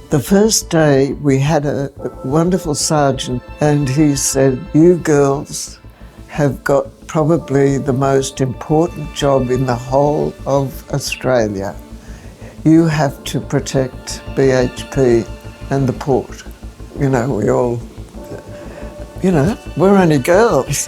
The first day we had a wonderful sergeant and he said, "You girls have got probably the most important job in the whole of Australia. You have to protect BHP and the port." We all, we're only girls.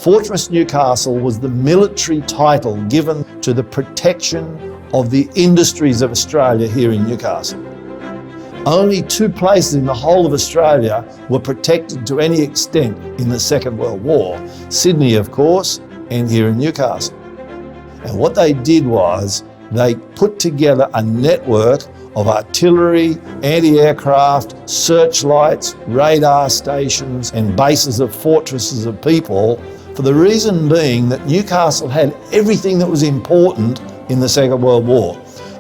Fortress Newcastle was the military title given to the protection of the industries of Australia here in Newcastle. Only two places in the whole of Australia were protected to any extent in the Second World War. Sydney, of course, and here in Newcastle. And what they did was they put together a network of artillery, anti-aircraft, searchlights, radar stations and bases of fortresses of people, for the reason being that Newcastle had everything that was important in the Second World War.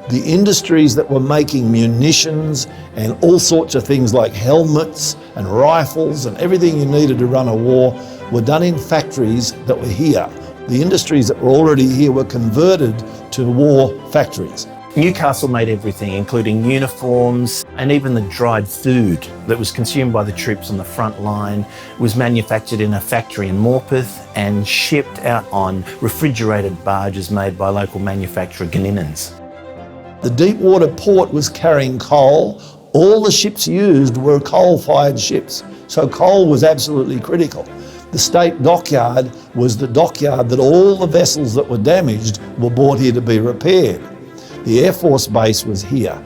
The industries that were making munitions and all sorts of things like helmets and rifles and everything you needed to run a war were done in factories that were here. The industries that were already here were converted to war factories. Newcastle made everything, including uniforms and even the dried food that was consumed by the troops on the front line was manufactured in a factory in Morpeth and shipped out on refrigerated barges made by local manufacturer Gninins. The deepwater port was carrying coal. All the ships used were coal-fired ships, so coal was absolutely critical. The state dockyard was the dockyard that all the vessels that were damaged were brought here to be repaired. The Air Force base was here.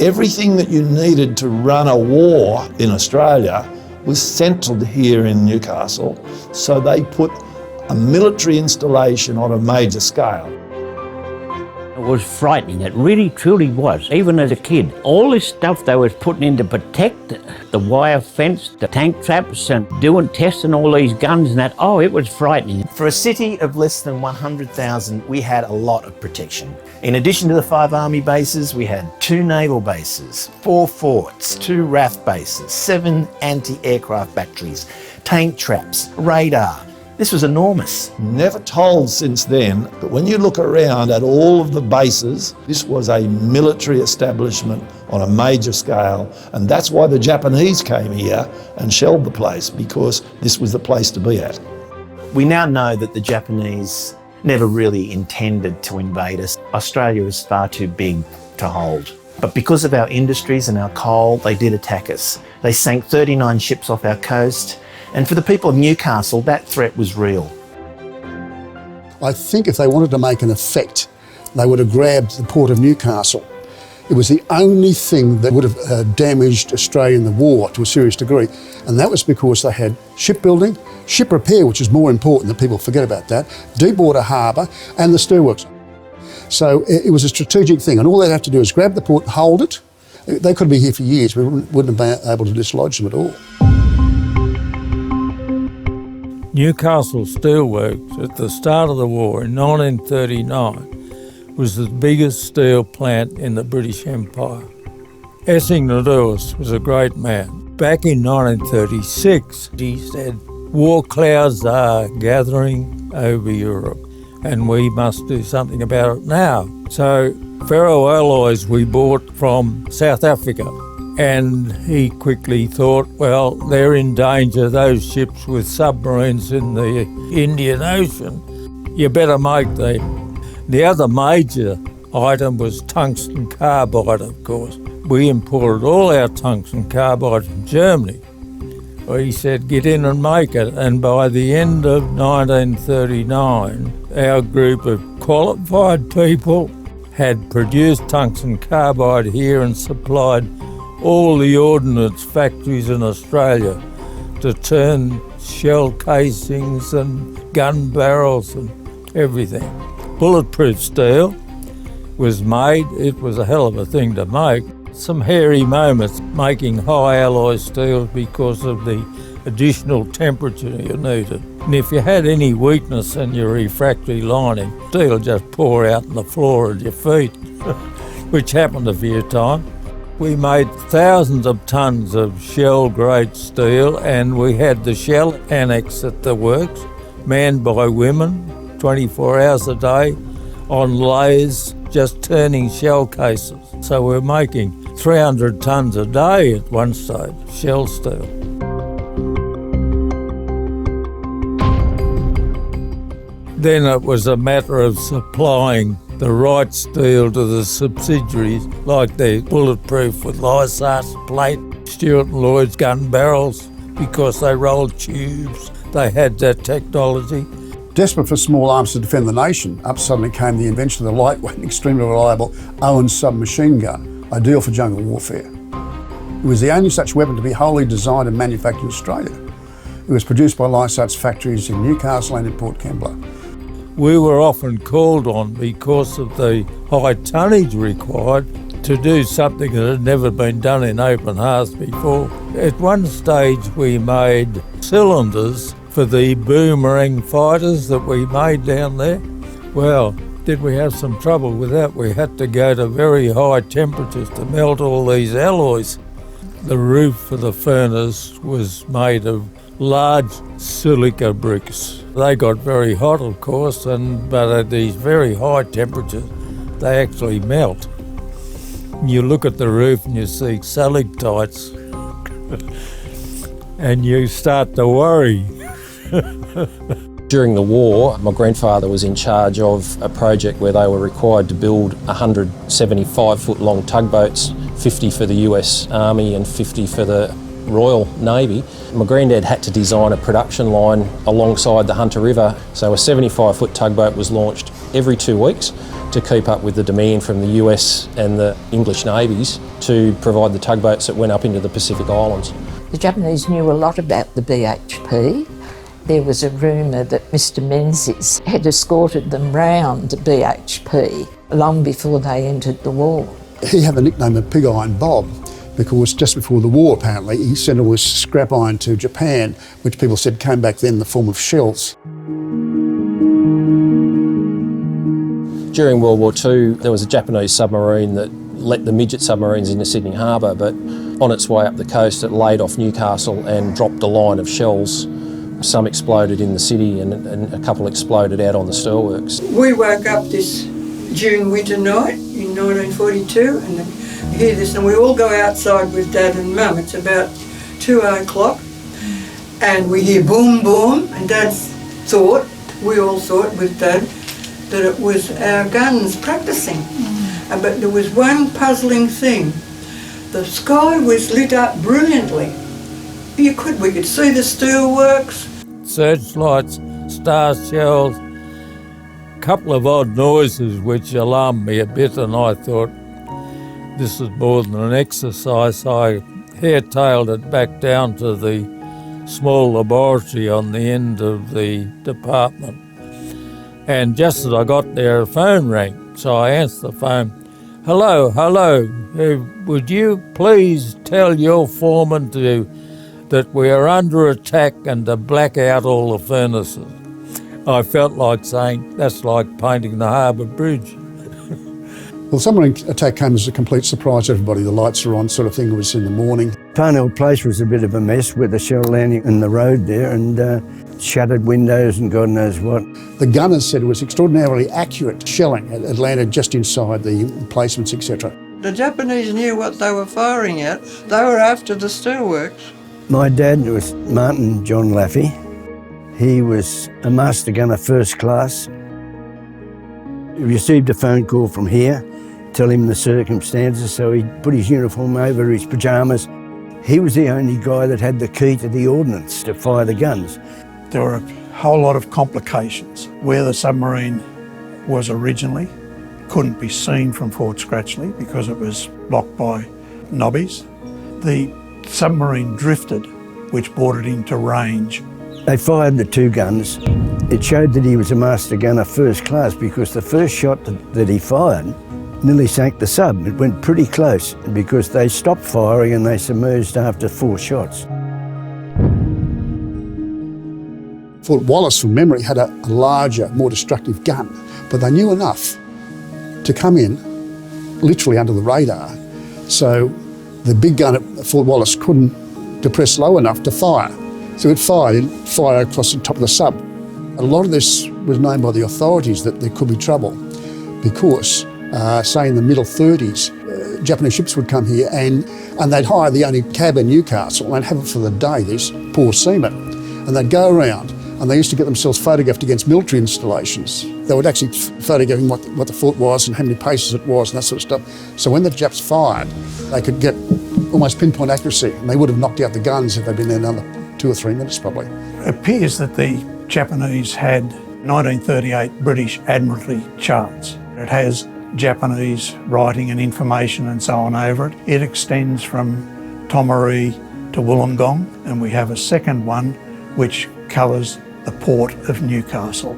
Everything that you needed to run a war in Australia was centred here in Newcastle, so they put a military installation on a major scale. It was frightening, it really truly was, even as a kid. All this stuff they was putting in to protect the wire fence, the tank traps and doing tests and all these guns and that, it was frightening. For a city of less than 100,000, we had a lot of protection. In addition to the 5 army bases, we had 2 naval bases, 4 forts, 2 RAF bases, 7 anti-aircraft batteries, tank traps, radar. This was enormous. Never told since then, but when you look around at all of the bases, this was a military establishment on a major scale, and that's why the Japanese came here and shelled the place, because this was the place to be at. We now know that the Japanese never really intended to invade us. Australia was far too big to hold. But because of our industries and our coal, they did attack us. They sank 39 ships off our coast. And for the people of Newcastle, that threat was real. I think if they wanted to make an effect, they would have grabbed the port of Newcastle. It was the only thing that would have damaged Australia in the war to a serious degree. And that was because they had shipbuilding, ship repair, which is more important than people forget about that, deepwater harbour, and the steelworks. So it was a strategic thing. And all they'd have to do is grab the port and hold it. They could be here for years. We wouldn't have been able to dislodge them at all. Newcastle Steelworks at the start of the war in 1939 was the biggest steel plant in the British Empire. Essington Lewis was a great man. Back in 1936, he said, "War clouds are gathering over Europe and we must do something about it now." So ferroalloys we bought from South Africa. And he quickly thought, well, they're in danger, those ships with submarines in the Indian Ocean. You better make them. The other major item was tungsten carbide, of course. We imported all our tungsten carbide from Germany. Well, he said, get in and make it. And by the end of 1939, our group of qualified people had produced tungsten carbide here and supplied all the ordnance factories in Australia to turn shell casings and gun barrels and everything. Bulletproof steel was made. It was a hell of a thing to make. Some hairy moments making high alloy steels because of the additional temperature you needed. And if you had any weakness in your refractory lining, steel just pour out on the floor at your feet, which happened a few times. We made thousands of tonnes of shell-grade steel, and we had the shell annex at the works, manned by women, 24 hours a day, on lathes, just turning shell cases. So we're making 300 tonnes a day at one stage, shell steel. Then it was a matter of supplying the right steel to the subsidiaries, like the bulletproof with Lysart's plate, Stewart and Lloyd's gun barrels, because they rolled tubes. They had that technology. Desperate for small arms to defend the nation, up suddenly came the invention of the lightweight and extremely reliable Owen submachine gun, ideal for jungle warfare. It was the only such weapon to be wholly designed and manufactured in Australia. It was produced by Lysart's factories in Newcastle and in Port Kembla. We were often called on because of the high tonnage required to do something that had never been done in open hearth before. At one stage we made cylinders for the boomerang fighters that we made down there. Well, did we have some trouble with that? We had to go to very high temperatures to melt all these alloys. The roof for the furnace was made of large silica bricks. They got very hot, of course, but at these very high temperatures, they actually melt. You look at the roof and you see stalactites, and you start to worry. During the war, my grandfather was in charge of a project where they were required to build 175-foot long tugboats, 50 for the US Army and 50 for the Royal Navy. My granddad had to design a production line alongside the Hunter River, so a 75-foot tugboat was launched every 2 weeks to keep up with the demand from the US and the English navies to provide the tugboats that went up into the Pacific Islands. The Japanese knew a lot about the BHP. There was a rumour that Mr Menzies had escorted them round the BHP long before they entered the war. He had the nickname of Pig Iron Bob because just before the war, apparently, he sent all his scrap iron to Japan, which people said came back then in the form of shells. During World War II, there was a Japanese submarine that let the midget submarines into Sydney Harbour, but on its way up the coast it laid off Newcastle and dropped a line of shells. Some exploded in the city and a couple exploded out on the steelworks. We woke up this June winter night in 1942 and hear this, and we all go outside with Dad and Mum. It's about 2 o'clock and we hear boom boom, and we all thought with Dad that it was our guns practicing. But there was one puzzling thing. The sky was lit up brilliantly. We could see the steelworks. Searchlights, star shells, a couple of odd noises which alarmed me a bit, and I thought this is more than an exercise. I hair-tailed it back down to the small laboratory on the end of the department. And just as I got there, a phone rang. So I answered the phone. Hello, would you please tell your foreman that we are under attack and to black out all the furnaces? I felt like saying, that's like painting the Harbour Bridge. Well, the submarine attack came as a complete surprise to everybody. The lights were on, sort of thing. It was in the morning. Parnell Place was a bit of a mess with the shell landing in the road there and shattered windows and God knows what. The gunners said it was extraordinarily accurate shelling. It landed just inside the emplacements, etc. The Japanese knew what they were firing at. They were after the steelworks. My dad was Martin John Laffey. He was a master gunner first class. He received a phone call from here, tell him the circumstances, so he put his uniform over his pyjamas. He was the only guy that had the key to the ordnance to fire the guns. There were a whole lot of complications. Where the submarine was originally couldn't be seen from Fort Scratchley because it was blocked by knobbies. The submarine drifted, which brought it into range. They fired the two guns. It showed that he was a master gunner first class because the first shot that he fired nearly sank the sub. It went pretty close because they stopped firing and they submerged after 4 shots. Fort Wallace, from memory, had a larger, more destructive gun, but they knew enough to come in literally under the radar. So the big gun at Fort Wallace couldn't depress low enough to fire. So it'd fire across the top of the sub. A lot of this was known by the authorities that there could be trouble because, say in the middle 30s, Japanese ships would come here and they'd hire the only cab in Newcastle and have it for the day, these poor seamen. And they'd go around and they used to get themselves photographed against military installations. They would actually photograph what the fort was and how many paces it was and that sort of stuff. So when the Japs fired, they could get almost pinpoint accuracy and they would have knocked out the guns if they'd been there another 2 or 3 minutes probably. It appears that the Japanese had 1938 British Admiralty charts. It has Japanese writing and information and so on over it. It extends from Tomaree to Wollongong, and we have a second one which covers the port of Newcastle.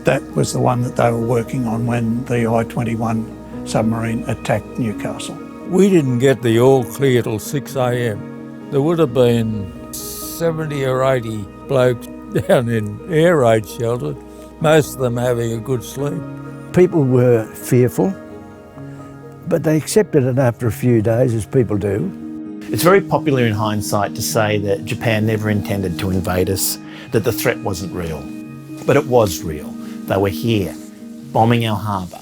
That was the one that they were working on when the I-21 submarine attacked Newcastle. We didn't get the all clear till 6 a.m. There would have been 70 or 80 blokes down in air raid shelter, most of them having a good sleep. People were fearful, but they accepted it after a few days, as people do. It's very popular in hindsight to say that Japan never intended to invade us, that the threat wasn't real. But it was real. They were here, bombing our harbour.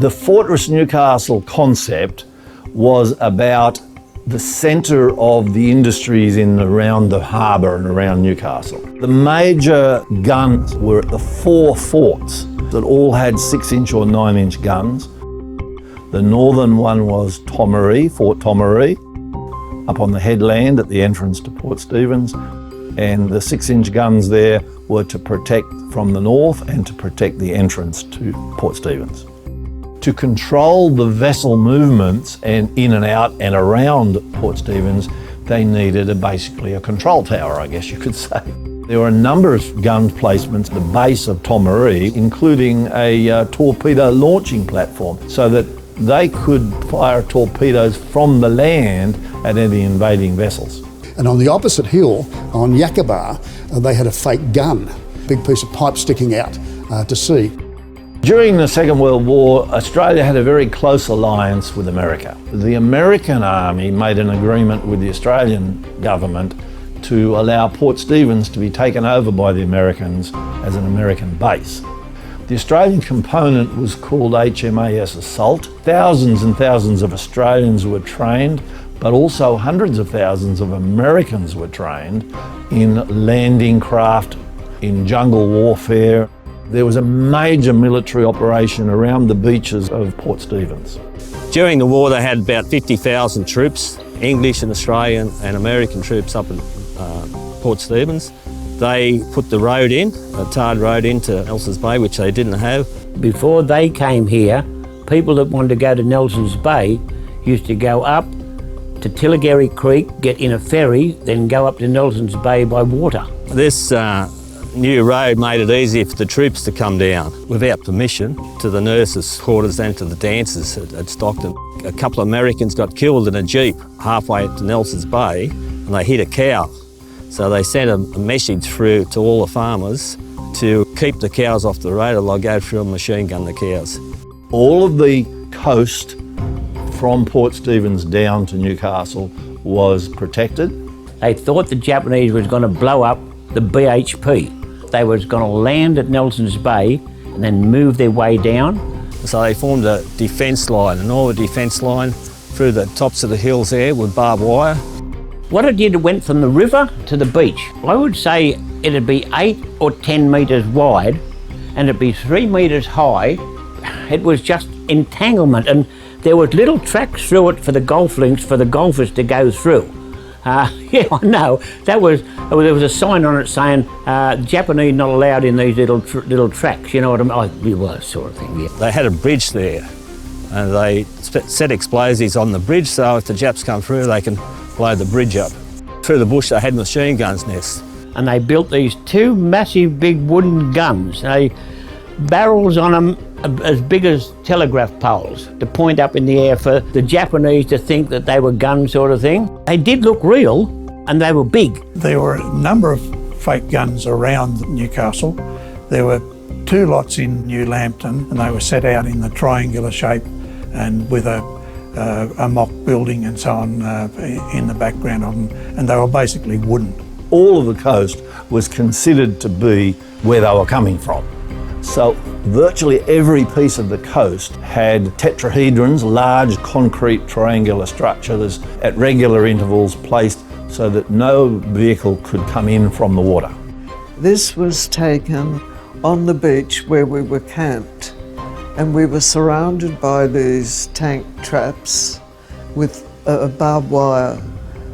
The Fortress Newcastle concept was about the centre of the industries in around the harbour and around Newcastle. The major guns were at the 4 forts that all had 6-inch or 9-inch guns. The northern one was Tomaree, Fort Tomaree, up on the headland at the entrance to Port Stephens, and the 6-inch guns there were to protect from the north and to protect the entrance to Port Stephens. To control the vessel movements and in and out and around Port Stephens, they needed basically a control tower, I guess you could say. There were a number of gun placements at the base of Tomaree, including a torpedo launching platform, so that they could fire torpedoes from the land at any invading vessels. And on the opposite hill, on Yakabar, they had a fake gun, big piece of pipe sticking out to sea. During the Second World War, Australia had a very close alliance with America. The American Army made an agreement with the Australian government to allow Port Stephens to be taken over by the Americans as an American base. The Australian component was called HMAS Assault. Thousands and thousands of Australians were trained, but also hundreds of thousands of Americans were trained in landing craft, in jungle warfare. There was a major military operation around the beaches of Port Stephens. During the war, they had about 50,000 troops, English and Australian and American troops up at Port Stephens. They put the road in, a tarred road into Nelson's Bay, which they didn't have. Before they came here, people that wanted to go to Nelson's Bay used to go up to Tillagary Creek, get in a ferry, then go up to Nelson's Bay by water. This new road made it easy for the troops to come down without permission to the nurses' quarters and to the dancers at Stockton. A couple of Americans got killed in a jeep halfway to Nelson's Bay and they hit a cow. So they sent a message through to all the farmers to keep the cows off the road or they'll go through and machine gun the cows. All of the coast from Port Stephens down to Newcastle was protected. They thought the Japanese was going to blow up the BHP. They was going to land at Nelson's Bay and then move their way down. So they formed a defence line, and all the defence line through the tops of the hills there with barbed wire. What it did, it went from the river to the beach. I would say it'd be 8 or 10 metres wide and it'd be 3 metres high. It was just entanglement, and there was little tracks through it for the golf links for the golfers to go through. Yeah, I know. There was a sign on it saying Japanese not allowed in these little tracks. You know what I mean? Well, sort of thing. Yeah. They had a bridge there, and they set explosives on the bridge so if the Japs come through, they can blow the bridge up. Through the bush, they had machine guns nests. And they built these 2 massive big wooden guns. Barrels on them as big as telegraph poles to point up in the air for the Japanese to think that they were guns, sort of thing. They did look real and they were big. There were a number of fake guns around Newcastle. There were 2 lots in New Lambton, and they were set out in the triangular shape and with a mock building and so on in the background of them, and they were basically wooden. All of the coast was considered to be where they were coming from. So virtually every piece of the coast had tetrahedrons, large concrete triangular structures at regular intervals placed so that no vehicle could come in from the water. This was taken on the beach where we were camped, and we were surrounded by these tank traps with a barbed wire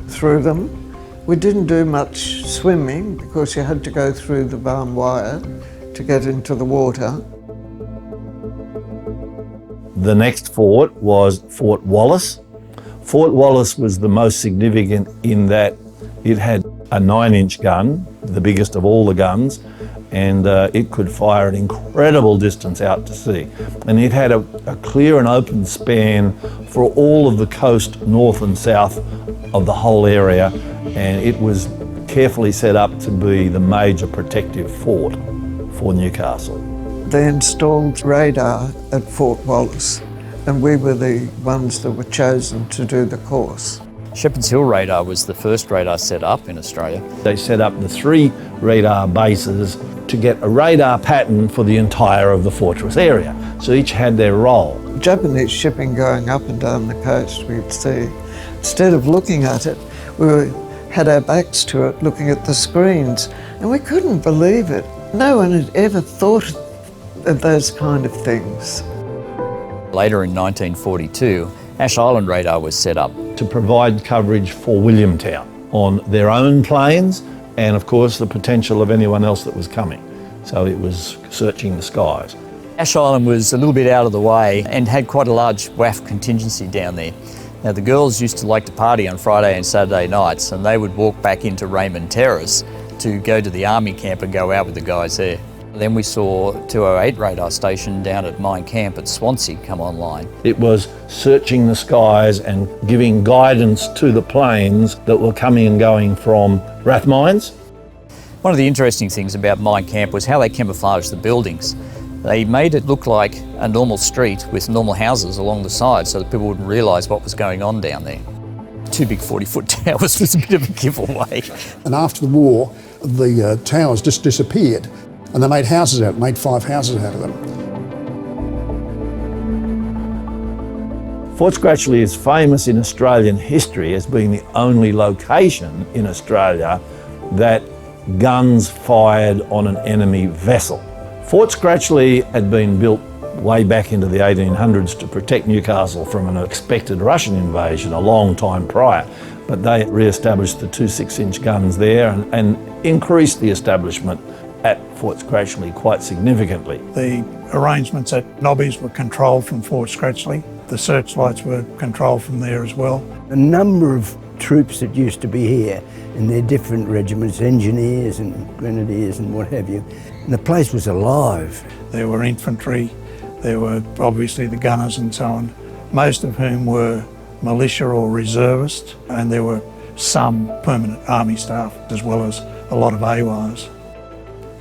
through them. We didn't do much swimming because you had to go through the barbed wire to get into the water. The next fort was Fort Wallace. Fort Wallace was the most significant in that it had a 9-inch gun, the biggest of all the guns, and it could fire an incredible distance out to sea. And it had a clear and open span for all of the coast, north and south of the whole area, and it was carefully set up to be the major protective fort for Newcastle. They installed radar at Fort Wallace, and we were the ones that were chosen to do the course. Shepherd's Hill radar was the first radar set up in Australia. They set up the 3 radar bases to get a radar pattern for the entire of the fortress area. So each had their role. Japanese shipping going up and down the coast, we'd see. Instead of looking at it, we had our backs to it, looking at the screens, and we couldn't believe it. No one had ever thought of those kind of things. Later in 1942, Ash Island radar was set up to provide coverage for Williamtown on their own planes and of course the potential of anyone else that was coming. So it was searching the skies. Ash Island was a little bit out of the way and had quite a large WAF contingency down there. Now the girls used to like to party on Friday and Saturday nights, and they would walk back into Raymond Terrace to go to the army camp and go out with the guys there. Then we saw 208 radar station down at Mine Camp at Swansea come online. It was searching the skies and giving guidance to the planes that were coming and going from Rathmines. One of the interesting things about Mine Camp was how they camouflaged the buildings. They made it look like a normal street with normal houses along the side so that people wouldn't realise what was going on down there. 2 big 40-foot towers was a bit of a giveaway. And after the war, the towers just disappeared. And they made houses out, made 5 houses out of them. Fort Scratchley is famous in Australian history as being the only location in Australia that guns fired on an enemy vessel. Fort Scratchley had been built way back into the 1800s to protect Newcastle from an expected Russian invasion a long time prior. But they re-established the 2 6-inch guns there and increased the establishment at Fort Scratchley quite significantly. The arrangements at Nobby's were controlled from Fort Scratchley. The searchlights were controlled from there as well. A number of troops that used to be here in their different regiments, engineers and grenadiers and what have you, and the place was alive. There were infantry, there were obviously the gunners and so on, most of whom were militia or reservists, and there were some permanent army staff as well as a lot of AWARs.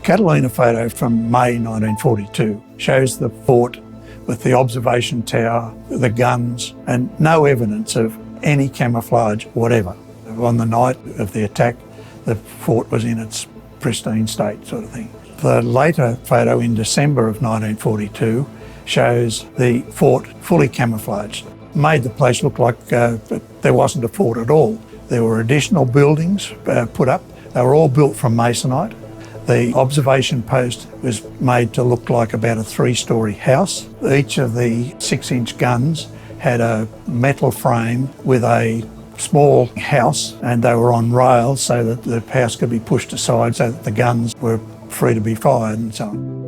Catalina photo from May 1942 shows the fort with the observation tower, the guns, and no evidence of any camouflage whatever. On the night of the attack, the fort was in its pristine state, sort of thing. The later photo in December of 1942 shows the fort fully camouflaged. Made the place look like there wasn't a fort at all. There were additional buildings put up. They were all built from masonite. The observation post was made to look like about a 3-storey house. Each of the 6-inch guns had a metal frame with a small house, and they were on rails so that the house could be pushed aside so that the guns were free to be fired and so on.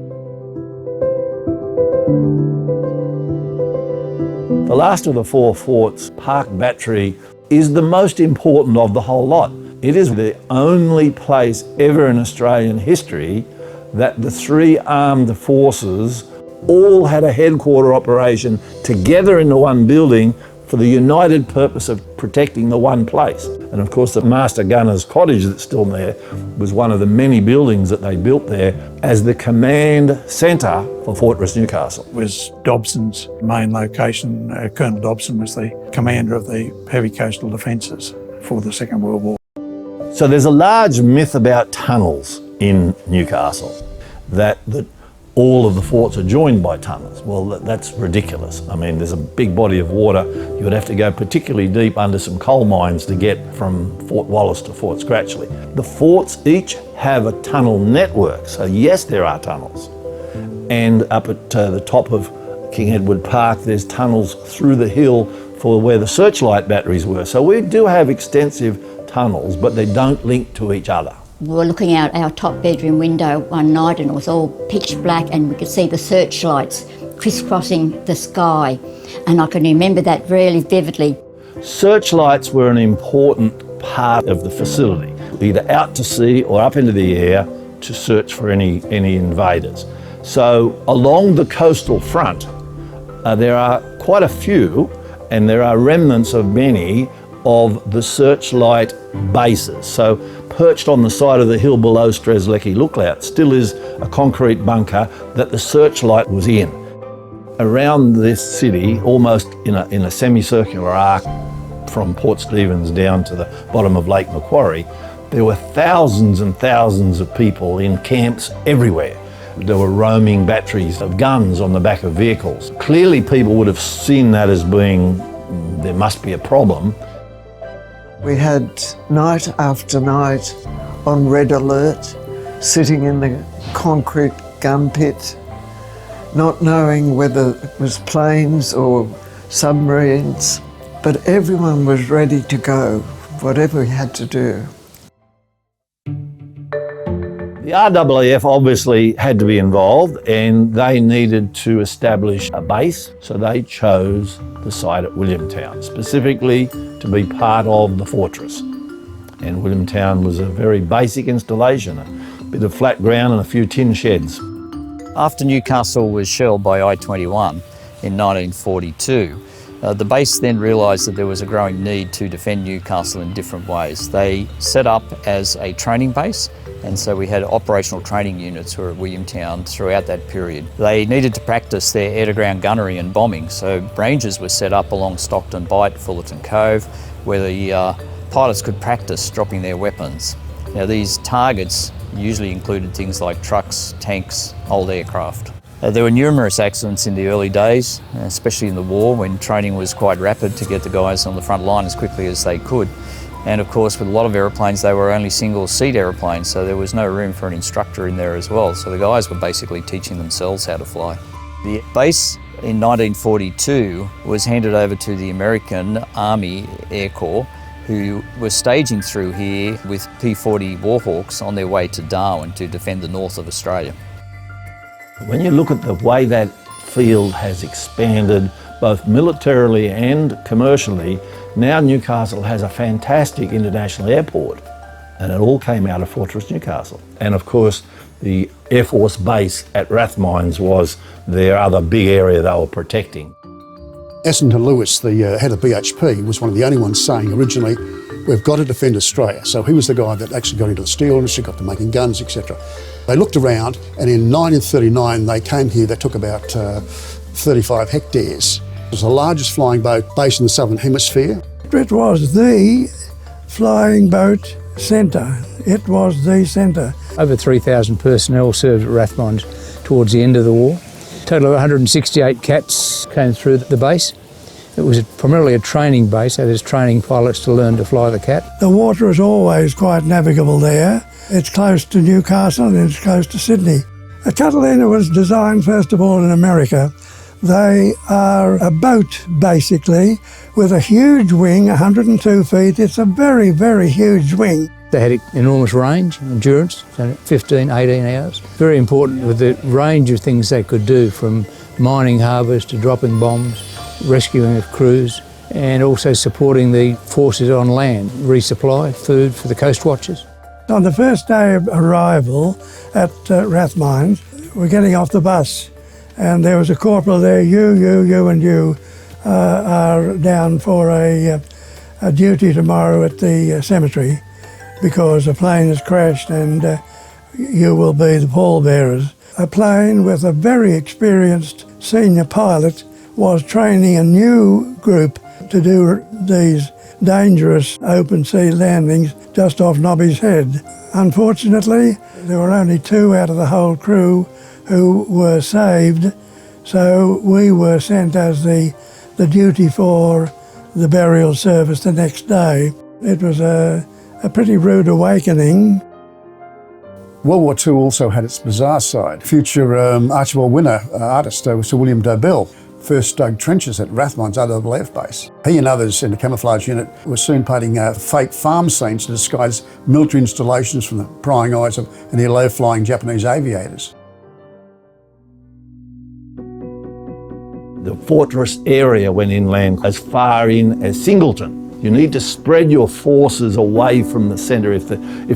The last of the 4 forts, Park Battery, is the most important of the whole lot. It is the only place ever in Australian history that the 3 armed forces all had a headquarter operation together in the one building for the united purpose of protecting the one place. And of course the Master Gunner's Cottage that's still there was one of the many buildings that they built there as the command centre for Fortress Newcastle. It was Dobson's main location. Colonel Dobson was the commander of the heavy coastal defences for the Second World War. So there's a large myth about tunnels in Newcastle, that all of the forts are joined by tunnels. Well, that's ridiculous. I mean, there's a big body of water. You would have to go particularly deep under some coal mines to get from Fort Wallace to Fort Scratchley. The forts each have a tunnel network. So yes, there are tunnels. And up at the top of King Edward Park, there's tunnels through the hill for where the searchlight batteries were. So we do have extensive tunnels, but they don't link to each other. We were looking out our top bedroom window one night and it was all pitch black and we could see the searchlights crisscrossing the sky, and I can remember that really vividly. Searchlights were an important part of the facility, either out to sea or up into the air to search for any invaders. So along the coastal front, there are quite a few, and there are remnants of many of the searchlight bases. So perched on the side of the hill below Strzelecki Lookout still is a concrete bunker that the searchlight was in. Around this city, almost in a semicircular arc from Port Stephens down to the bottom of Lake Macquarie, there were thousands and thousands of people in camps everywhere. There were roaming batteries of guns on the back of vehicles. Clearly people would have seen that as being, there must be a problem. We had night after night on red alert, sitting in the concrete gun pit, not knowing whether it was planes or submarines, but everyone was ready to go, whatever we had to do. The RAAF obviously had to be involved, and they needed to establish a base, so they chose the site at Williamtown, specifically to be part of the fortress. And Williamtown was a very basic installation, a bit of flat ground and a few tin sheds. After Newcastle was shelled by I-21 in 1942, the base then realised that there was a growing need to defend Newcastle in different ways. They set up as a training base, and so we had operational training units who were at Williamtown throughout that period. They needed to practice their air-to-ground gunnery and bombing, so ranges were set up along Stockton Bight, Fullerton Cove, where the pilots could practice dropping their weapons. Now these targets usually included things like trucks, tanks, old aircraft. There were numerous accidents in the early days, especially in the war, when training was quite rapid to get the guys on the front line as quickly as they could. And of course, with a lot of aeroplanes, they were only single-seat aeroplanes, so there was no room for an instructor in there as well. So the guys were basically teaching themselves how to fly. The base in 1942 was handed over to the American Army Air Corps, who were staging through here with P-40 Warhawks on their way to Darwin to defend the north of Australia. When you look at the way that field has expanded, both militarily and commercially, now Newcastle has a fantastic international airport, and it all came out of Fortress Newcastle. And of course, the Air Force base at Rathmines was their other big area they were protecting. Essendon Lewis, the head of BHP, was one of the only ones saying originally, we've got to defend Australia. So he was the guy that actually got into the steel industry, got to making guns, etc. They looked around, and in 1939 they came here. They took about 35 hectares. It was the largest flying boat base in the Southern Hemisphere. It was the flying boat centre. It was the centre. Over 3,000 personnel served at Rathmines towards the end of the war. A total of 168 cats came through the base. It was primarily a training base, so there's training pilots to learn to fly the cat. The water is always quite navigable there. It's close to Newcastle and it's close to Sydney. The Catalina was designed first of all in America. They are a boat basically with a huge wing, 102 feet. It's a very, very huge wing. They had enormous range, endurance, 15, 18 hours. Very important with the range of things they could do, from mining harbours to dropping bombs, rescuing of crews, and also supporting the forces on land, resupply food for the coast watchers. On the first day of arrival at Rathmines, we're getting off the bus, and there was a corporal there, you and you, are down for a duty tomorrow at the cemetery because a plane has crashed and you will be the pallbearers. A plane with a very experienced senior pilot was training a new group to do these dangerous open sea landings just off Nobby's Head. Unfortunately, there were only 2 out of the whole crew who were saved, so we were sent as the duty for the burial service the next day. It was a pretty rude awakening. World War II also had its bizarre side. Future Archibald winner artist Sir William Dobell first dug trenches at Rathmines RAAF base. He and others in the camouflage unit were soon painting fake farm scenes to disguise military installations from the prying eyes of any low-flying Japanese aviators. The fortress area went inland as far in as Singleton. You need to spread your forces away from the centre. If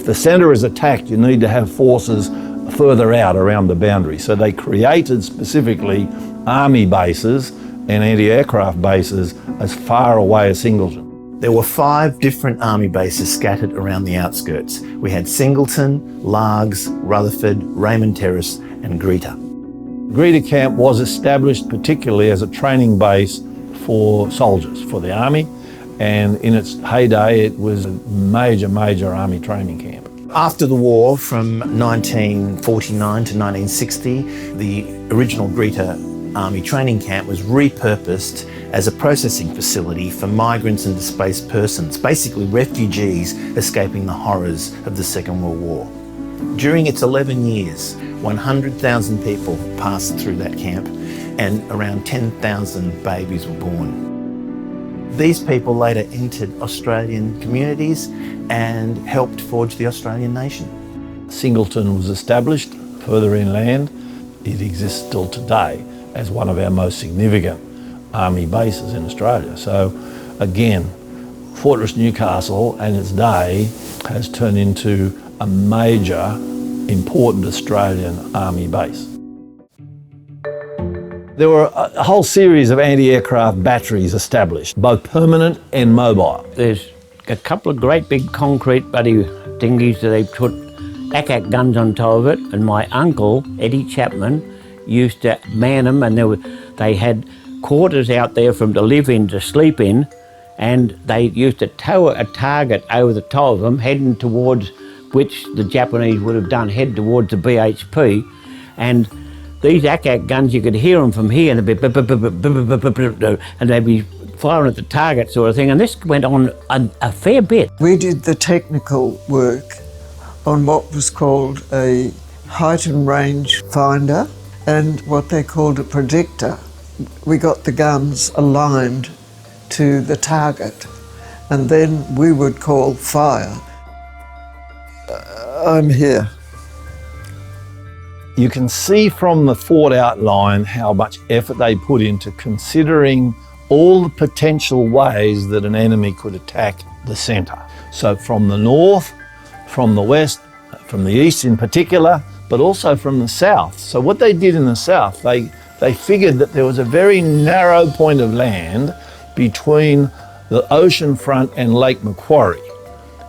the centre is attacked, you need to have forces further out around the boundary. So they created specifically army bases and anti-aircraft bases as far away as Singleton. There were 5 different army bases scattered around the outskirts. We had Singleton, Largs, Rutherford, Raymond Terrace and Greta. Greta Camp was established particularly as a training base for soldiers, for the army, and in its heyday it was a major army training camp. After the war, from 1949 to 1960, the original Greta Army Training Camp was repurposed as a processing facility for migrants and displaced persons, basically refugees escaping the horrors of the Second World War. During its 11 years, 100,000 people passed through that camp and around 10,000 babies were born. These people later entered Australian communities and helped forge the Australian nation. Singleton was established further inland. It exists still today as one of our most significant army bases in Australia. So again, Fortress Newcastle and its day has turned into a major, important Australian army base. There were a whole series of anti-aircraft batteries established, both permanent and mobile. There's a couple of great big concrete buddy dinghies that they put ack guns on top of it, and my uncle, Eddie Chapman, used to man them, and they had quarters out there for them to live in, to sleep in, and they used to tow a target over the top of them, heading towards which the Japanese would have done, head towards the BHP, and these ack guns, you could hear them from here, and they'd be firing at the target sort of thing, and this went on a fair bit. We did the technical work on what was called a height and range finder and what they called a predictor. We got the guns aligned to the target, and then we would call fire. I'm here. You can see from the fort outline how much effort they put into considering all the potential ways that an enemy could attack the centre. So from the north, from the west, from the east in particular, but also from the south. So what they did in the south, they figured that there was a very narrow point of land between the ocean front and Lake Macquarie.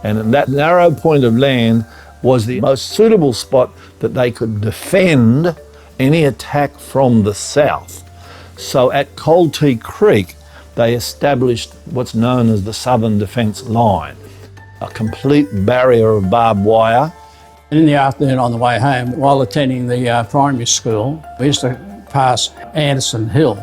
And that narrow point of land was the most suitable spot that they could defend any attack from the south. So at Coldtee Creek, they established what's known as the Southern Defence Line, a complete barrier of barbed wire. In the afternoon on the way home, while attending the primary school, we used to pass Anderson Hill,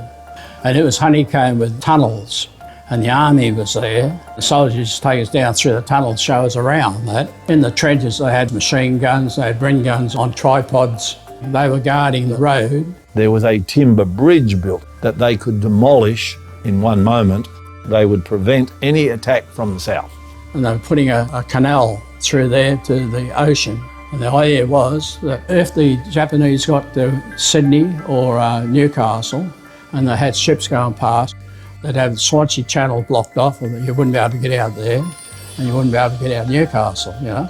and it was honeycombed with tunnels. And the army was there. The soldiers used to take us down through the tunnel and show us around that. In the trenches they had machine guns, they had Bren guns on tripods. They were guarding the road. There was a timber bridge built that they could demolish in one moment. They would prevent any attack from the south. And they were putting a canal through there to the ocean. And the idea was that if the Japanese got to Sydney or Newcastle and they had ships going past, they'd have the Swansea Channel blocked off, and you wouldn't be able to get out there, and you wouldn't be able to get out of Newcastle, you know.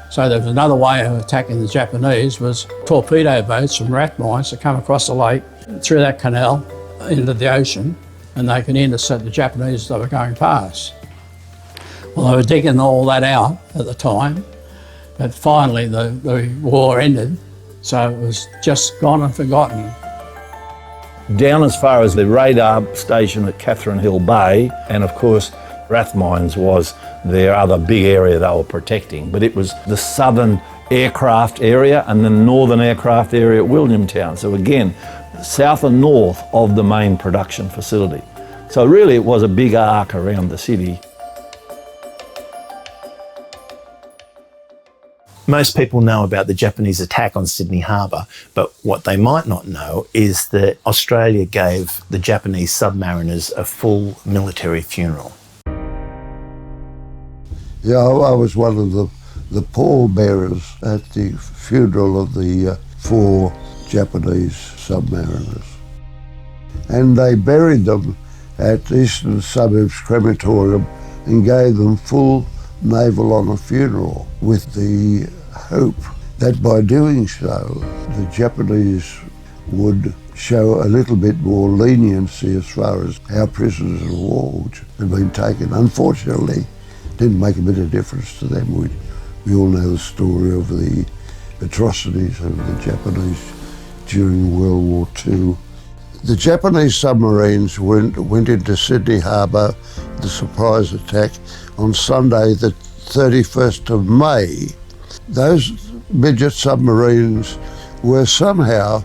So there was another way of attacking the Japanese was torpedo boats from Rathmines to come across the lake, through that canal, into the ocean, and they could intercept the Japanese that were going past. Well, they were digging all that out at the time, but finally the war ended, so it was just gone and forgotten. Down as far as the radar station at Catherine Hill Bay, and of course Rathmines was their other big area they were protecting, but it was the southern aircraft area and the northern aircraft area at Williamtown. So again, south and north of the main production facility. So really it was a big arc around the city. Most people know about the Japanese attack on Sydney Harbour, but what they might not know is that Australia gave the Japanese submariners a full military funeral. Yeah, I was one of the pallbearers at the funeral of the 4 Japanese submariners. And they buried them at Eastern Suburbs Crematorium and gave them full naval honour funeral, with the hope that by doing so the Japanese would show a little bit more leniency as far as our prisoners of war which had been taken. Unfortunately, it didn't make a bit of difference to them. We all know the story of the atrocities of the Japanese during World War II. The Japanese submarines went into Sydney Harbour, the surprise attack, on Sunday the 31st of May. Those midget submarines were somehow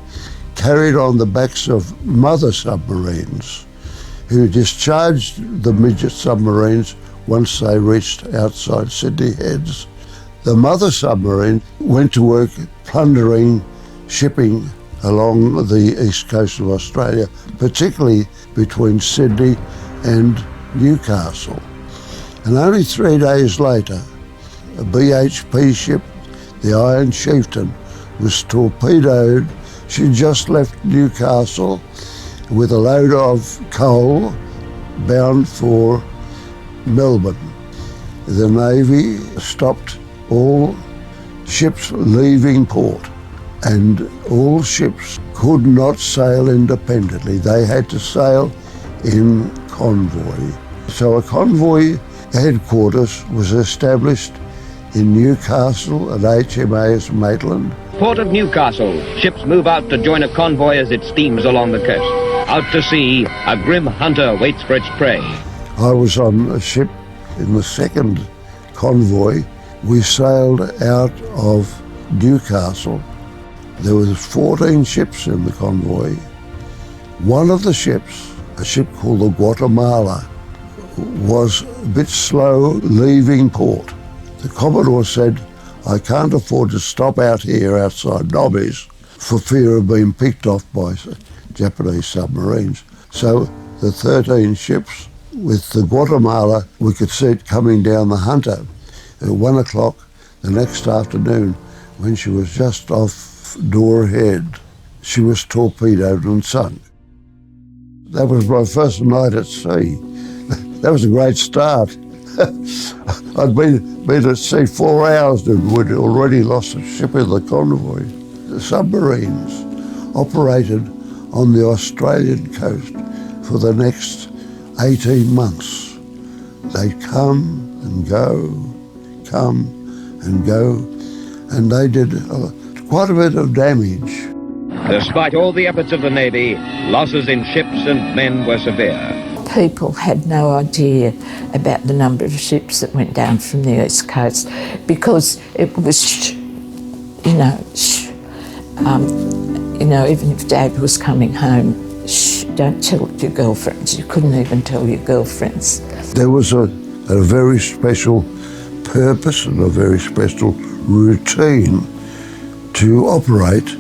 carried on the backs of mother submarines who discharged the midget submarines once they reached outside Sydney Heads. The mother submarine went to work plundering shipping along the east coast of Australia, particularly between Sydney and Newcastle. And only 3 days later, a BHP ship, the Iron Chieftain, was torpedoed. She just left Newcastle with a load of coal bound for Melbourne. The Navy stopped all ships leaving port, and all ships could not sail independently. They had to sail in convoy. So a convoy headquarters was established in Newcastle at HMAS Maitland. Port of Newcastle. Ships move out to join a convoy as it steams along the coast. Out to sea, a grim hunter waits for its prey. I was on a ship in the second convoy. We sailed out of Newcastle. There was 14 ships in the convoy. One of the ships, a ship called the Guatemala, was a bit slow leaving port. The Commodore said, "I can't afford to stop out here outside Nobby's for fear of being picked off by Japanese submarines." So the 13 ships with the Guatemala, we could see it coming down the Hunter. At 1 o'clock the next afternoon, when she was just off Door Head, she was torpedoed and sunk. That was my first night at sea. That was a great start. I'd been at sea 4 hours and we'd already lost a ship in the convoy. The submarines operated on the Australian coast for the next 18 months. They'd come and go, and they did quite a bit of damage. Despite all the efforts of the Navy, losses in ships and men were severe. People had no idea about the number of ships that went down from the east coast because it was, even if Dad was coming home, don't tell your girlfriends. You couldn't even tell your girlfriends. There was a very special purpose and a very special routine to operate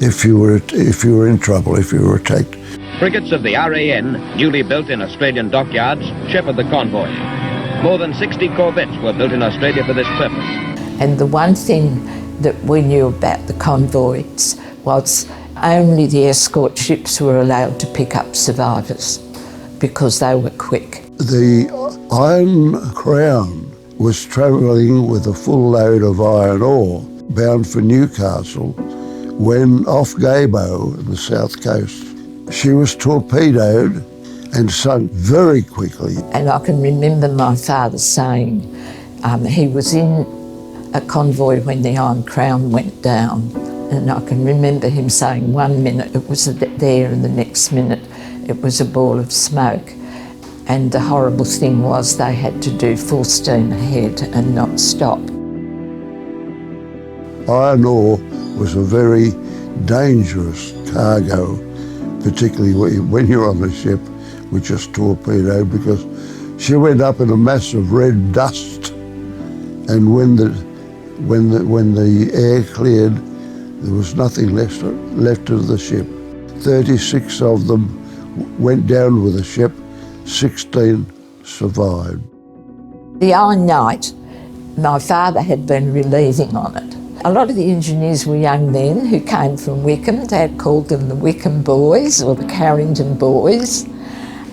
if you were in trouble, if you were attacked. Frigates of the RAN, newly built in Australian dockyards, shepherd the convoy. More than 60 corvettes were built in Australia for this purpose. And the one thing that we knew about the convoys was only the escort ships were allowed to pick up survivors because they were quick. The Iron Crown was travelling with a full load of iron ore bound for Newcastle when off Gaybo on the south coast she was torpedoed and sunk very quickly. And I can remember my father saying he was in a convoy when the Iron Crown went down, and I can remember him saying 1 minute it was there and the next minute it was a ball of smoke. And the horrible thing was they had to do full steam ahead and not stop. Iron ore was a very dangerous cargo, particularly when you're on a ship which is torpedoed, because she went up in a mass of red dust, and when the air cleared, there was nothing left of the ship. 36 of them went down with the ship, 16 survived. The Iron Knight, my father had been relieving on it. A lot of the engineers were young men who came from Wickham. Dad called them the Wickham boys or the Carrington boys.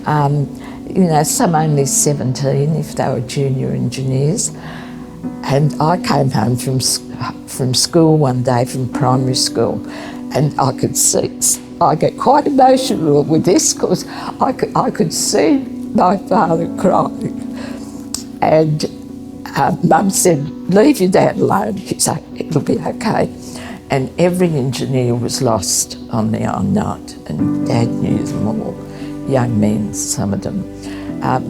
You know, some only 17 if they were junior engineers. And I came home from school one day, from primary school, and I could see, I get quite emotional with this because I could see my father crying. And Mum said, leave your dad alone. She said, it'll be okay. And every engineer was lost on the Iron Knight, and Dad knew them all, young men, some of them.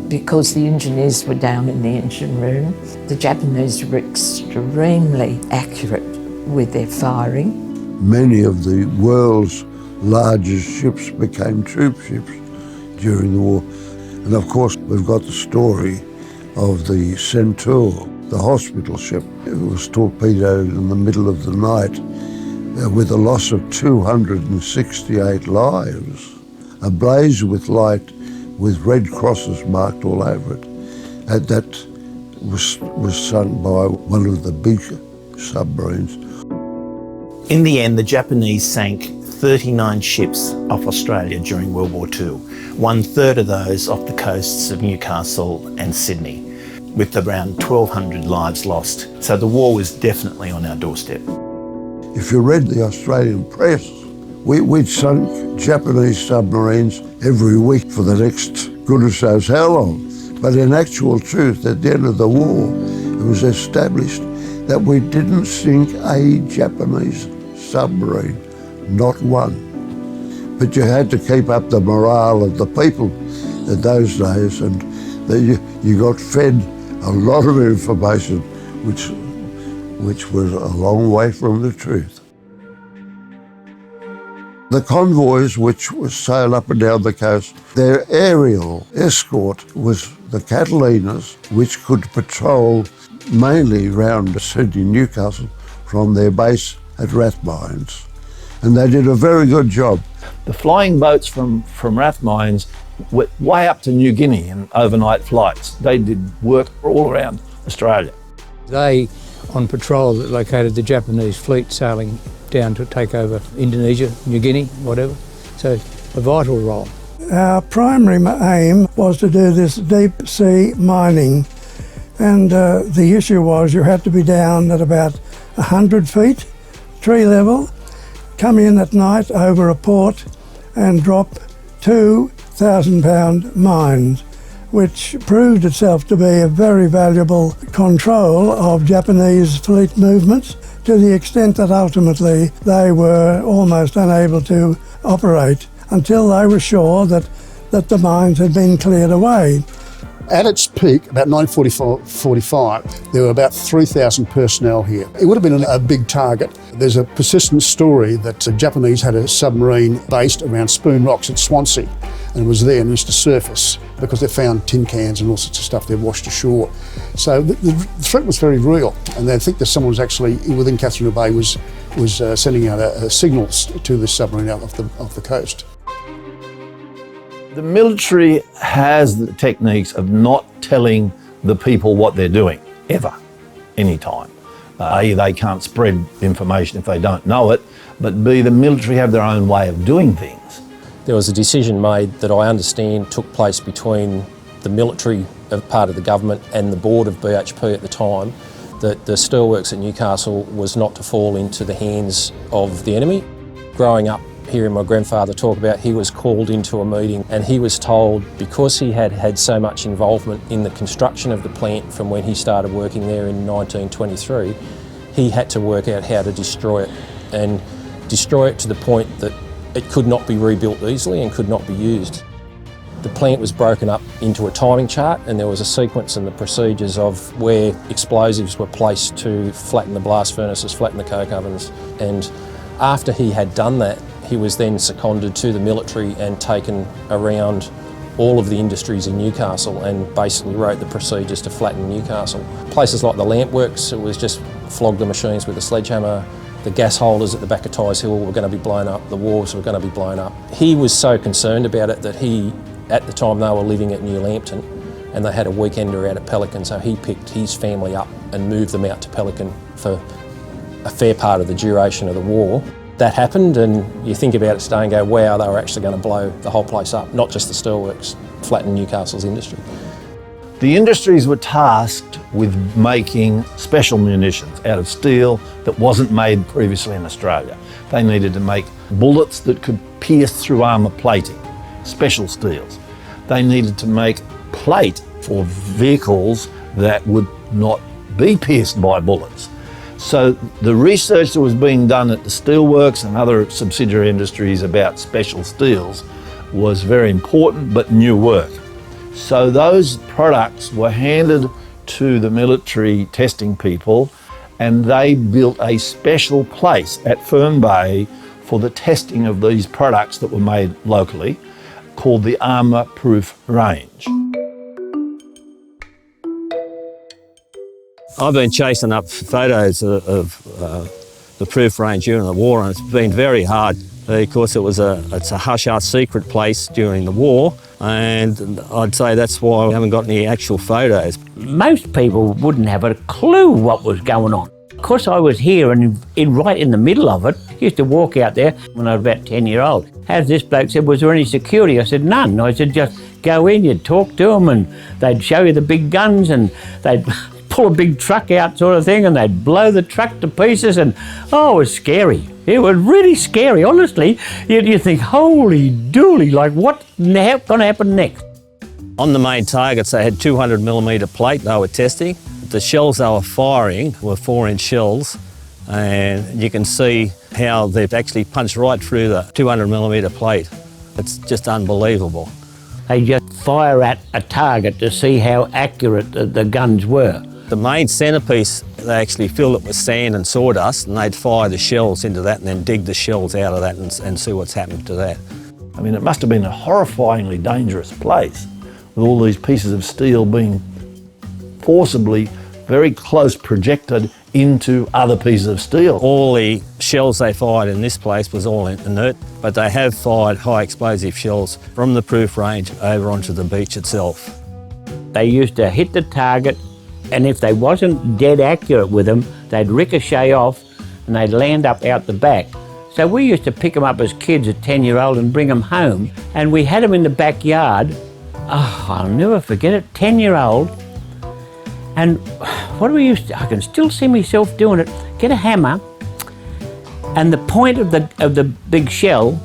Because the engineers were down in the engine room, the Japanese were extremely accurate with their firing. Many of the world's largest ships became troop ships during the war. And of course, we've got the story of the Centaur, the hospital ship. It was torpedoed in the middle of the night with a loss of 268 lives, ablaze with light, with red crosses marked all over it. And that was sunk by one of the big submarines. In the end, the Japanese sank 39 ships off Australia during World War II, 1/3 of those off the coasts of Newcastle and Sydney, with around 1,200 lives lost. So the war was definitely on our doorstep. If you read the Australian press, we'd sunk Japanese submarines every week for the next goodness knows how long. But in actual truth, at the end of the war, it was established that we didn't sink a Japanese submarine, not one. But you had to keep up the morale of the people in those days, and you got fed a lot of information which was a long way from the truth. The convoys which sail up and down the coast, their aerial escort was the Catalinas, which could patrol mainly around Sydney, Newcastle, from their base at Rathmines. And they did a very good job. The flying boats from Rathmines went way up to New Guinea in overnight flights. They did work all around Australia. They, on patrol, located the Japanese fleet sailing down to take over Indonesia, New Guinea, whatever. So a vital role. Our primary aim was to do this deep sea mining, and the issue was you had to be down at about 100 feet, tree level, come in at night over a port and drop 2,000-pound mines, which proved itself to be a very valuable control of Japanese fleet movements, to the extent that ultimately they were almost unable to operate until they were sure that the mines had been cleared away. At its peak, about 1945, there were about 3,000 personnel here. It would have been a big target. There's a persistent story that the Japanese had a submarine based around Spoon Rocks at Swansea, and it was there and used to surface because they found tin cans and all sorts of stuff they washed ashore. So the threat was very real, and they think that someone was actually within Catherine Bay was sending out signals to this submarine out off the coast. The military has the techniques of not telling the people what they're doing, ever, anytime. A, they can't spread information if they don't know it, but B, the military have their own way of doing things. There was a decision made that I understand took place between the military part of the government and the board of BHP at the time, that the steelworks at Newcastle was not to fall into the hands of the enemy. Growing up hearing my grandfather talk about, he was called into a meeting and he was told, because he had had so much involvement in the construction of the plant from when he started working there in 1923, he had to work out how to destroy it, and destroy it to the point that it could not be rebuilt easily and could not be used. The plant was broken up into a timing chart, and there was a sequence and the procedures of where explosives were placed to flatten the blast furnaces, flatten the coke ovens. And after he had done that, he was then seconded to the military and taken around all of the industries in Newcastle and basically wrote the procedures to flatten Newcastle. Places like the lamp works, it was just flog the machines with a sledgehammer. The gas holders at the back of Tighes Hill were going to be blown up, the wharves were going to be blown up. He was so concerned about it that he, at the time they were living at New Lambton, and they had a weekender out at Pelican, so he picked his family up and moved them out to Pelican for a fair part of the duration of the war. That happened, and you think about it today and go, wow, they were actually going to blow the whole place up, not just the steelworks, flatten Newcastle's industry. The industries were tasked with making special munitions out of steel that wasn't made previously in Australia. They needed to make bullets that could pierce through armour plating, special steels. They needed to make plate for vehicles that would not be pierced by bullets. So the research that was being done at the steelworks and other subsidiary industries about special steels was very important, but new work. So those products were handed to the military testing people, and they built a special place at Fern Bay for the testing of these products that were made locally, called the Armour Proof Range. I've been chasing up photos of the proof range during the war, and it's been very hard because it's a hush-hush secret place during the war, and I'd say that's why we haven't got any actual photos. Most people wouldn't have a clue what was going on. Of course, I was here and right in the middle of it. I used to walk out there when I was about 10-year-old. As this bloke said, was there any security? I said, none. I said, just go in, you'd talk to them, and they'd show you the big guns, and they'd pull a big truck out sort of thing, and they'd blow the truck to pieces, and oh, it was scary. It was really scary, honestly. You think, holy dooly, like what's going to happen next? On the main targets, they had 200mm plate they were testing. The shells they were firing were 4-inch shells, and you can see how they've actually punched right through the 200mm plate. It's just unbelievable. They just fire at a target to see how accurate the guns were. The main centrepiece, they actually filled it with sand and sawdust, and they'd fire the shells into that and then dig the shells out of that and see what's happened to that. I mean, it must have been a horrifyingly dangerous place with all these pieces of steel being forcibly very close projected into other pieces of steel. All the shells they fired in this place was all inert, but they have fired high explosive shells from the proof range over onto the beach itself. They used to hit the target, and if they wasn't dead accurate with them, they'd ricochet off and they'd land up out the back. So we used to pick them up as kids at 10-year-old and bring them home, and we had them in the backyard. Oh, I'll never forget it, 10-year-old. And what do we used to, I can still see myself doing it, get a hammer, and the point of the big shell,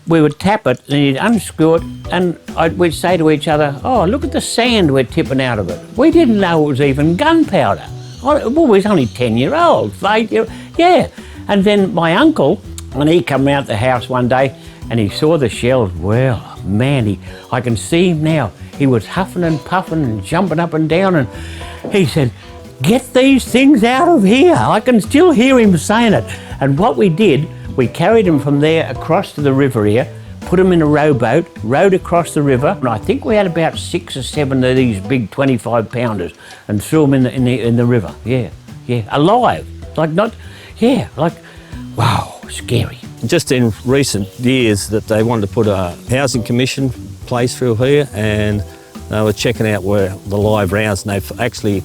we would tap it and you'd unscrew it, and we'd say to each other, oh, look at the sand we're tipping out of it. We didn't know it was even gunpowder. Well, we was only 10-year-olds, 8 year, yeah. And then my uncle, when he come out the house one day and he saw the shells, well, man, I can see him now. He was huffing and puffing and jumping up and down, and he said, get these things out of here. I can still hear him saying it. And what we did, we carried them from there across to the river here, put them in a rowboat, rowed across the river, and I think we had about 6 or 7 of these big 25-pounders and threw them in the river. Yeah, alive. Like not, yeah, like, wow, scary. Just in recent years that they wanted to put a housing commission place through here, and they were checking out where the live rounds, and they've actually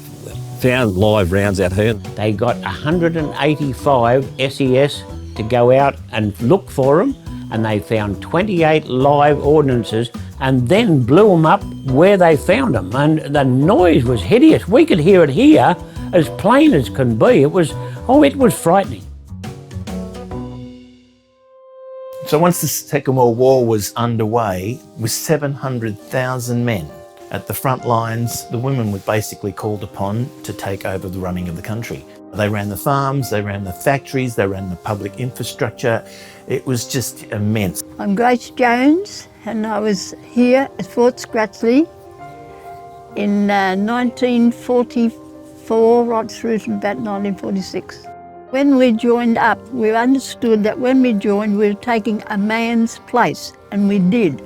found live rounds out here. They got 185 SES to go out and look for them, and they found 28 live ordnances and then blew them up where they found them. And the noise was hideous. We could hear it here as plain as can be. It was frightening. So once the Second World War was underway, with 700,000 men at the front lines, the women were basically called upon to take over the running of the country. They ran the farms, they ran the factories, they ran the public infrastructure. It was just immense. I'm Grace Jones, and I was here at Fort Scratchley in 1944 right through to about 1946. When we joined up, we understood that when we joined, we were taking a man's place, and we did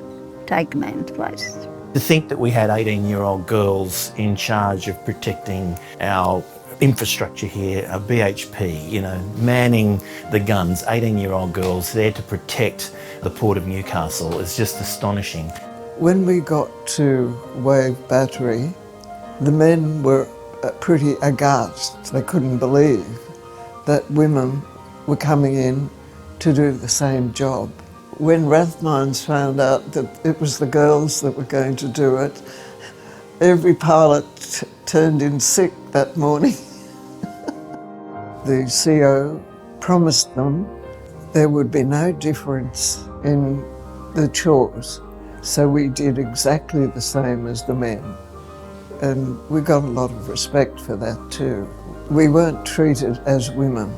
take a man's place. To think that we had 18-year-old girls in charge of protecting our infrastructure here, our BHP, you know, manning the guns, 18-year-old girls there to protect the Port of Newcastle is just astonishing. When we got to Wave Battery, the men were pretty aghast. They couldn't believe that women were coming in to do the same job. When Rathmines found out that it was the girls that were going to do it, every pilot turned in sick that morning. The CO promised them there would be no difference in the chores, so we did exactly the same as the men. And we got a lot of respect for that too. We weren't treated as women.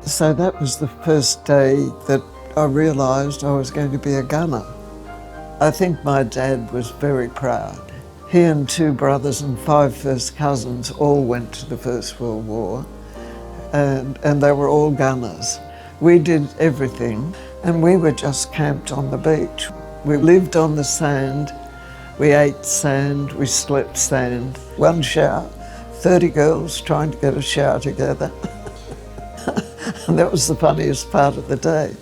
So that was the first day that I realised I was going to be a gunner. I think my dad was very proud. He and 2 brothers and 5 first cousins all went to the First World War, and they were all gunners. We did everything, and we were just camped on the beach. We lived on the sand, we ate sand, we slept sand. One shower, 30 girls trying to get a shower together. And that was the funniest part of the day.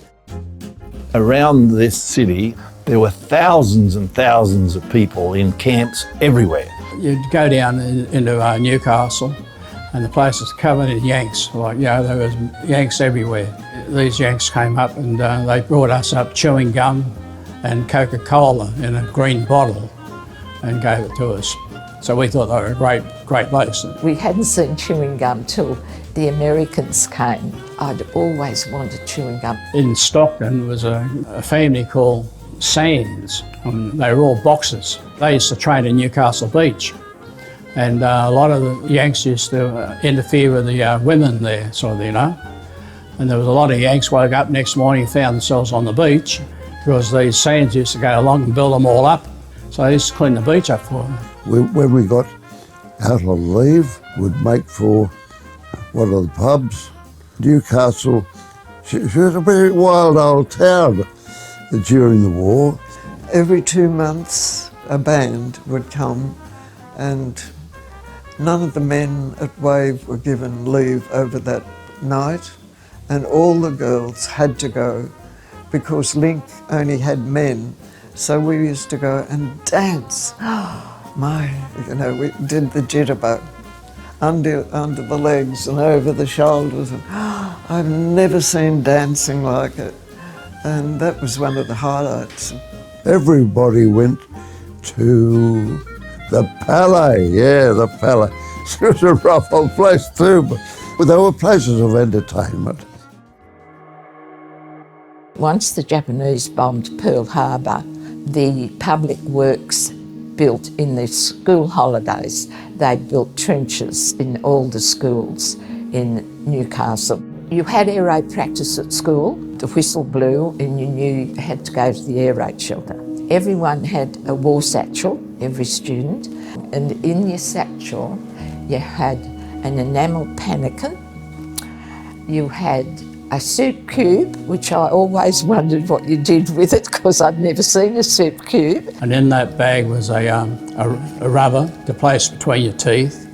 Around this city, there were thousands and thousands of people in camps everywhere. You'd go down into Newcastle and the place was covered in Yanks. Like, you know, there was Yanks everywhere. These Yanks came up and they brought us up chewing gum and Coca-Cola in a green bottle and gave it to us. So we thought they were a great place. We hadn't seen chewing gum till the Americans came. I'd always wanted chewing gum. In Stockton was a family called Sands, and they were all boxers. They used to train in Newcastle Beach, and a lot of the Yanks used to interfere with the women there, sort of, you know. And there was a lot of Yanks woke up next morning and found themselves on the beach because these Sands used to go along and build them all up. So they used to clean the beach up for them. When we got out on leave, we'd make for one of the pubs. Newcastle, she was a very wild old town during the war. Every 2 months, a band would come, and none of the men at Wave were given leave over that night, and all the girls had to go because Link only had men. So we used to go and dance. You know, we did the jitterbug under the legs and over the shoulders. And I've never seen dancing like it. And that was one of the highlights. Everybody went to the Palais, the Palais. It was a rough old place too, but there were places of entertainment. Once the Japanese bombed Pearl Harbor, the public works built in the school holidays. They built trenches in all the schools in Newcastle. You had air raid practice at school. The whistle blew and you knew you had to go to the air raid shelter. Everyone had a war satchel, every student, and in your satchel you had an enamel pannikin, you had a soup cube, which I always wondered what you did with it because I'd never seen a soup cube. And in that bag was a rubber to place between your teeth,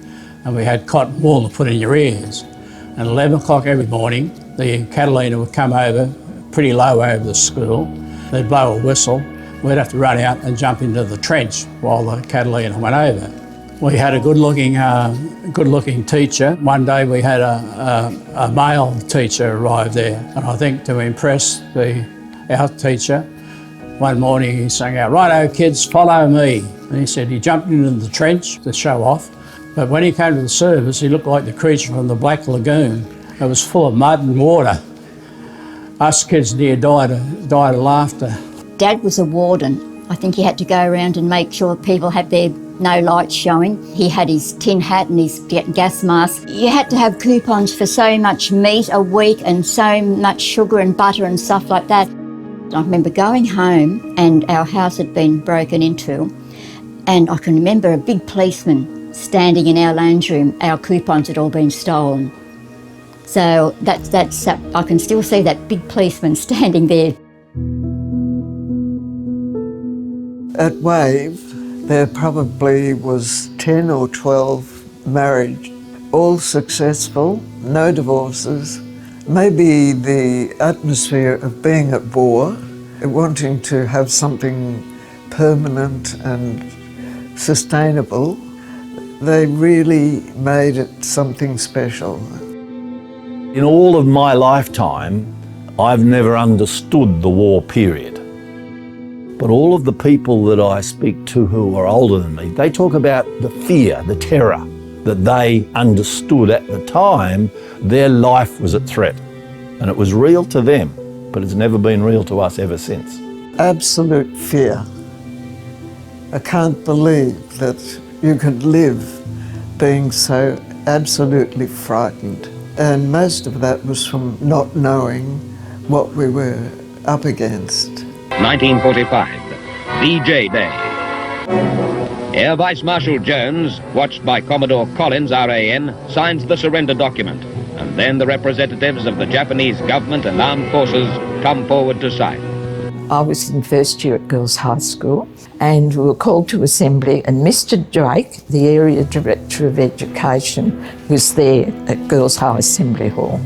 and we had cotton wool to put in your ears. And at 11 o'clock every morning, the Catalina would come over, pretty low over the school. They'd blow a whistle. We'd have to run out and jump into the trench while the Catalina went over. We had a good-looking teacher. One day we had a male teacher arrive there, and I think to impress our teacher, one morning he sang out, "Righto kids, follow me." And he said he jumped into the trench to show off, but when he came to the surface he looked like the creature from the Black Lagoon. It was full of mud and water. Us kids near died of laughter. Dad was a warden. I think he had to go around and make sure people had their no lights showing. He had his tin hat and his gas mask. You had to have coupons for so much meat a week and so much sugar and butter and stuff like that. I remember going home and our house had been broken into, and I can remember a big policeman standing in our lounge room. Our coupons had all been stolen. So that's I can still see that big policeman standing there. At Wave, there probably was 10 or 12 marriages, all successful, no divorces. Maybe the atmosphere of being at war, wanting to have something permanent and sustainable, they really made it something special. In all of my lifetime, I've never understood the war period. But all of the people that I speak to who are older than me, they talk about the fear, the terror that they understood at the time. Their life was at threat, and it was real to them, but it's never been real to us ever since. Absolute fear. I can't believe that you could live being so absolutely frightened. And most of that was from not knowing what we were up against. 1945, VJ Day. Air Vice Marshal Jones, watched by Commodore Collins, RAN, signs the surrender document, and then the representatives of the Japanese government and armed forces come forward to sign. I was in first year at Girls High School, and we were called to assembly, and Mr. Drake, the area director of education, was there at Girls High Assembly Hall.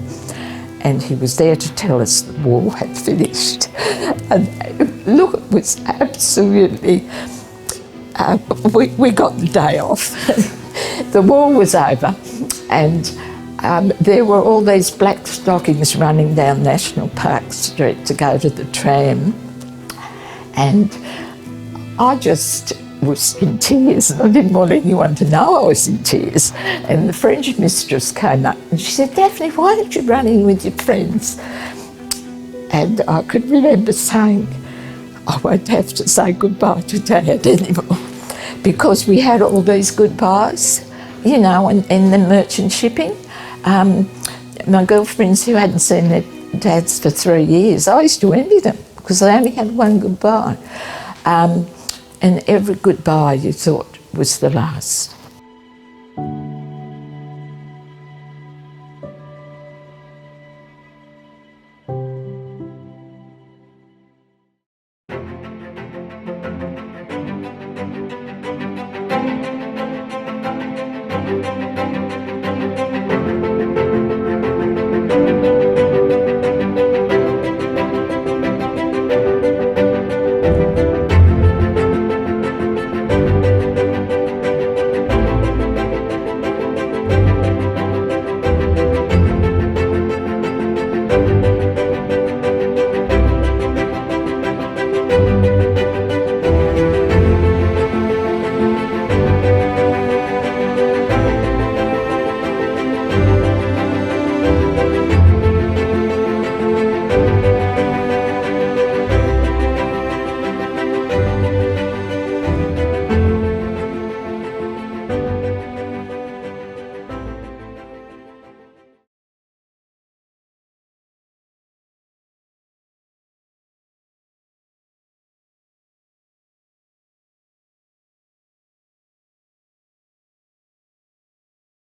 And he was there to tell us the war had finished. And look, it was absolutely, we got the day off. The war was over, and there were all these black stockings running down National Park Street to go to the tram. And I just was in tears, and I didn't want anyone to know I was in tears. And the French mistress came up and she said, "Daphne, why aren't you running with your friends?" And I could remember saying, "I won't have to say goodbye to Dad anymore," because we had all these goodbyes, you know, in the merchant shipping. My girlfriends who hadn't seen their dads for 3 years, I used to envy them because they only had one goodbye. And every goodbye you thought was the last.